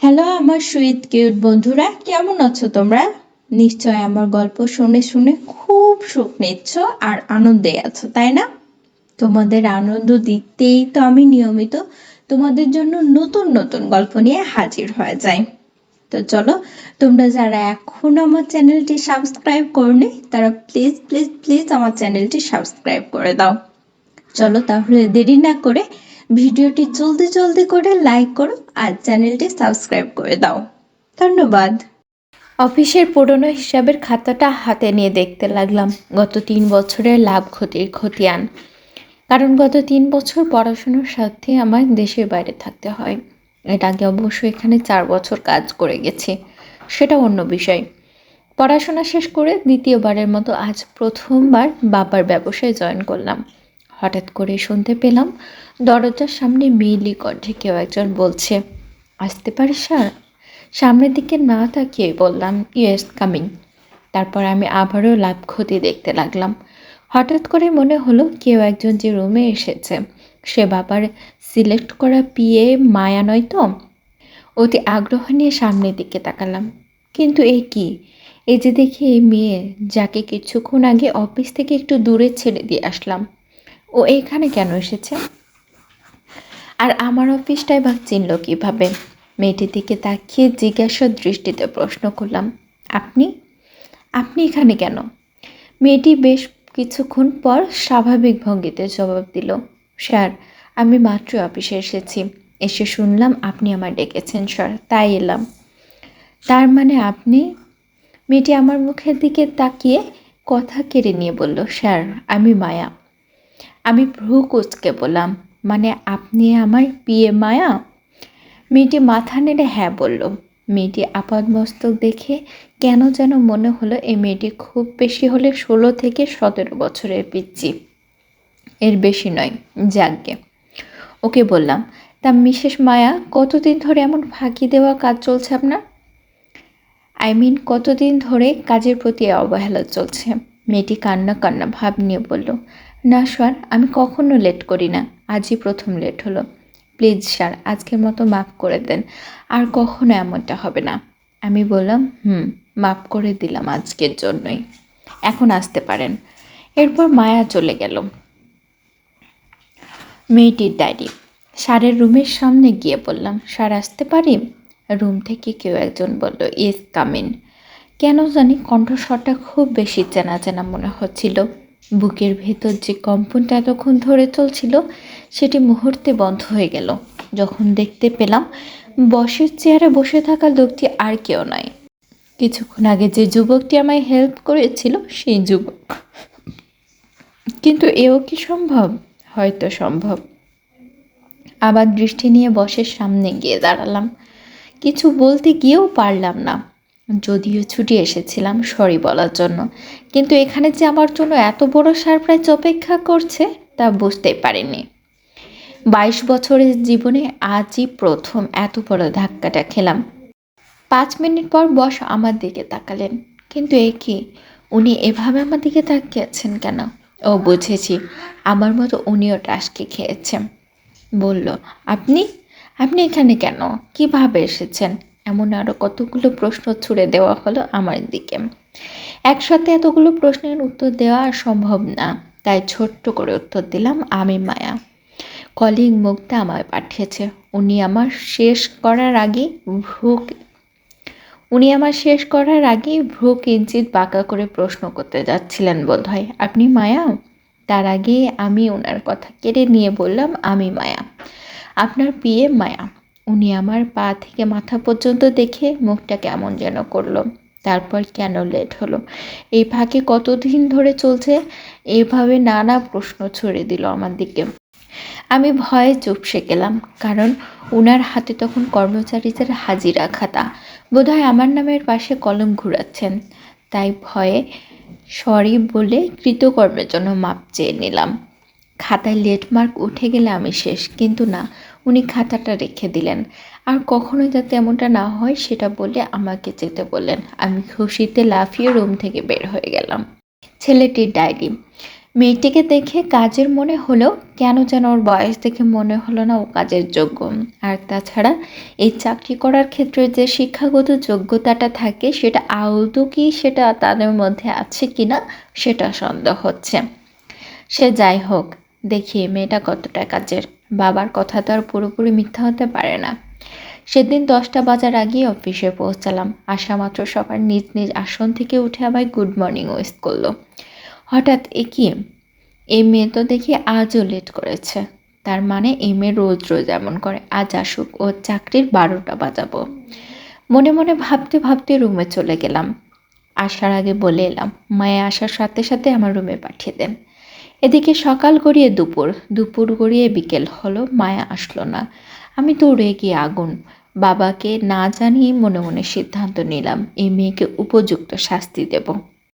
Hello আমার sweet cute বন্ধুরা, কেমন আছো তোমরা? নিশ্চয় আমার গল্প শুনে শুনে খুব সুখ নিচ্ছ আর আনন্দে আছো, তাই না? তোমাদের আনন্দ দিতেই তো আমি নিয়মিত তোমাদের জন্য নতুন নতুন গল্প নিয়ে হাজির হয়ে যাই। তো চলো, তোমরা যারা এখনো আমার চ্যানেলটি সাবস্ক্রাইব করনি তারা প্লিজ প্লিজ প্লিজ আমার চ্যানেলটি সাবস্ক্রাইব করে দাও। চলো তাহলে দেরি না করে ভিডিওটি জলদি জলদি করে লাইক করো আর চ্যানেলটি সাবস্ক্রাইব করে দাও। ধন্যবাদ। অফিসের পুরনো হিসাবের খাতাটা হাতে নিয়ে দেখতে লাগলাম গত 3 বছরের লাভ ক্ষতির খতিয়ান। কারণ গত 3 বছর পড়াশোনার সাথে আমার দেশের বাইরে থাকতে হয়। এর আগে অবশ্য এখানে 4 বছর কাজ করে গেছি, সেটা অন্য বিষয়। পড়াশোনা শেষ করে দ্বিতীয়বারের মতো আজ প্রথমবার বাবার ব্যবসায় জয়েন করলাম। হঠাৎ করে শুনতে পেলাম দরজার সামনে মেইলি কণ্ঠে কেউ একজন বলছে, আসতে পারি স্যার? সামনের দিকে না তাকিয়ে বললাম, ইয়েস, কামিং। তারপর আমি আবারও লাভ ক্ষতি দেখতে লাগলাম। হঠাৎ করে মনে হলো কেউ একজন যে রুমে এসেছে সে বাবার সিলেক্ট করা পিএ মায়া নয় তো। অতি আগ্রহ নিয়ে সামনের দিকে তাকালাম, কিন্তু এই কি, এই যে দেখি এই মেয়ে যাকে কিছুক্ষণ আগে অফিস থেকে একটু দূরে ছেড়ে দিয়ে আসলাম, ও এইখানে কেন এসেছে? আর আমার অফিসটাই বা চিনল কীভাবে? মেয়েটির দিকে তাকিয়ে জিজ্ঞাসার দৃষ্টিতে প্রশ্ন করলাম, আপনি আপনি এখানে কেন? মেয়েটি বেশ কিছুক্ষণ পর স্বাভাবিক ভঙ্গিতে জবাব দিল, স্যার, আমি মাত্র অফিসে এসেছি, এসে শুনলাম আপনি আমায় ডেকেছেন স্যার, তাই এলাম। তার মানে আপনি? মেয়েটি আমার মুখের দিকে তাকিয়ে কথা কেড়ে নিয়ে বলল, স্যার, আমি মায়া। আমি ভ্রু কুঁচকে বললাম, মানে আপনি আমার পিএ মায়া? মেয়েটি মাথা নেড়ে হ্যাঁ বলল। মেয়েটি আপাদমস্তক দেখে কেন যেন মনে হলো এই মেয়েটি খুব বেশি হলে 16 থেকে 17 বছরের পিচ্চি, এর বেশি নয়। যাকগে, ওকে বললাম, তা মিসেস মায়া, কতদিন ধরে এমন ফাঁকি দেওয়া কাজ চলছে আপনার? কতদিন ধরে কাজের প্রতি অবহেলা চলছে? মেয়েটি কান্না কান্না ভাব নিয়ে বলল, না স্যার, আমি কখনো লেট করি না, আজই প্রথম লেট হলো। প্লিজ স্যার, আজকের মতো মাফ করে দেন, আর কখনো এমনটা হবে না। আমি বললাম, মাফ করে দিলাম আজকের জন্যই, এখন আসতে পারেন। এরপর মায়া চলে গেল। মেয়েটির ডায়েরি। স্যারের রুমের সামনে গিয়ে বললাম, স্যার, আসতে পারি? রুম থেকে কেউ একজন বলল, ইয়েস, কাম ইন। কেন জানি কণ্ঠস্বরটা খুব বেশি চেনা চেনা মনে হচ্ছিল। বুকের ভেতর যে কম্পনটা এতক্ষণ ধরে চলছিল সেটি মুহূর্তে বন্ধ হয়ে গেল যখন দেখতে পেলাম বসের চেয়ারে বসে থাকা লোকটি আর কেউ নয়, কিছুক্ষণ আগে যে যুবকটি আমায় হেল্প করেছিল সেই যুবক। কিন্তু এও কি সম্ভব? হয়তো সম্ভব। আবার দৃষ্টি নিয়ে বসের সামনে গিয়ে দাঁড়ালাম। কিছু বলতে গিয়েও পারলাম না, যদিও ছুটি এসেছিলাম সরি বলার জন্য, কিন্তু এখানে যে আমার জন্য এত বড় সারপ্রাইজ অপেক্ষা করছে তা বুঝতেই পারিনি। 22 বছরের জীবনে আজই প্রথম এত বড় ধাক্কাটা খেলাম। 5 মিনিট পর বস আমার দিকে তাকালেন, কিন্তু এ কি, উনি এভাবে আমার দিকে তাকিয়েছেন কেন? ও, বুঝেছি, আমার মতো উনিও টাসকে খেয়েছেন। বলল, আপনি আপনি এখানে কেন, কিভাবে এসেছেন? এমন আরও কতগুলো প্রশ্ন ছুড়ে দেওয়া হলো আমার দিকে। একসাথে এতগুলো প্রশ্নের উত্তর দেওয়া আর সম্ভব না, তাই ছোট্ট করে উত্তর দিলাম, আমি মায়া। কলিগ মুক্তা আমায় পাঠিয়েছে। উনি আমার শেষ করার আগেই ভ্রু কিঞ্চিত বাঁকা করে প্রশ্ন করতে যাচ্ছিলেন বোধ হয়, আপনি মায়া? তার আগে আমি ওনার কথা কেড়ে নিয়ে বললাম, আমি মায়া, আপনার পিএ মায়া। উনি আমার পা থেকে মাথা পর্যন্ত দেখে মুখটা কেমন যেন করলো। তারপর কেন লেট হলো, এই ফাঁকে কতদিন ধরে চলছে, এইভাবে নানা প্রশ্ন ছুড়ে দিল আমার দিকে। আমি ভয়ে চুপসে গেলাম, কারণ উনার হাতে তখন কর্মচারীদের হাজিরা খাতা, বোধহয় আমার নামের পাশে কলম ঘুরাচ্ছেন। তাই ভয়ে সরি বলে কৃতকর্মের জন্য মাপ চেয়ে নিলাম। খাতায় লেট মার্ক উঠে গেলে আমি শেষ, কিন্তু না, উনি খাতাটা রেখে দিলেন। আর কখনোই যাতে এমনটা না হয় সেটা বলে আমাকে যেতে বললেন। আমি খুশিতে লাফিয়ে রুম থেকে বের হয়ে গেলাম। ছেলেটির ডায়েরি। মেয়েটিকে দেখে কাজের মনে হলেও কেন যেন ওর বয়স দেখে মনে হলো না ও কাজের যোগ্য। আর তাছাড়া এই চাকরি করার ক্ষেত্রে যে শিক্ষাগত যোগ্যতাটা থাকে সেটা আদৌ কি সেটা তাদের মধ্যে আছে কিনা সেটা সন্দেহ হচ্ছে। সে যাই হোক, দেখি মেয়েটা কতটা কাজের। বাবার কথা তো আর পুরোপুরি মিথ্যা হতে পারে না। সেদিন 10টা বাজার আগেই অফিসে পৌঁছালাম। আসা মাত্র সবার নিজ নিজ আসন থেকে উঠে আমায় গুড মর্নিং উইশ করলো। হঠাৎ এই মেয়ে তো দেখি আজও লেট করেছে। তার মানে এই মেয়ে রোজ রোজ এমন করে, আজ আসুক, ও চাকরির 12টা বাজাবো। মনে মনে ভাবতে ভাবতে রুমে চলে গেলাম। আসার আগে বলে এলাম, মায়া আসার সাথে সাথে আমার রুমে পাঠিয়ে দেন। এদিকে সকাল গড়িয়ে দুপুর, দুপুর গড়িয়ে বিকেল হলো, মায়া আসলো না। আমি দৌড়ে গিয়ে আগুন। বাবাকে না জানিয়ে মনে মনে সিদ্ধান্ত নিলাম এই মেয়েকে উপযুক্ত শাস্তি দেব।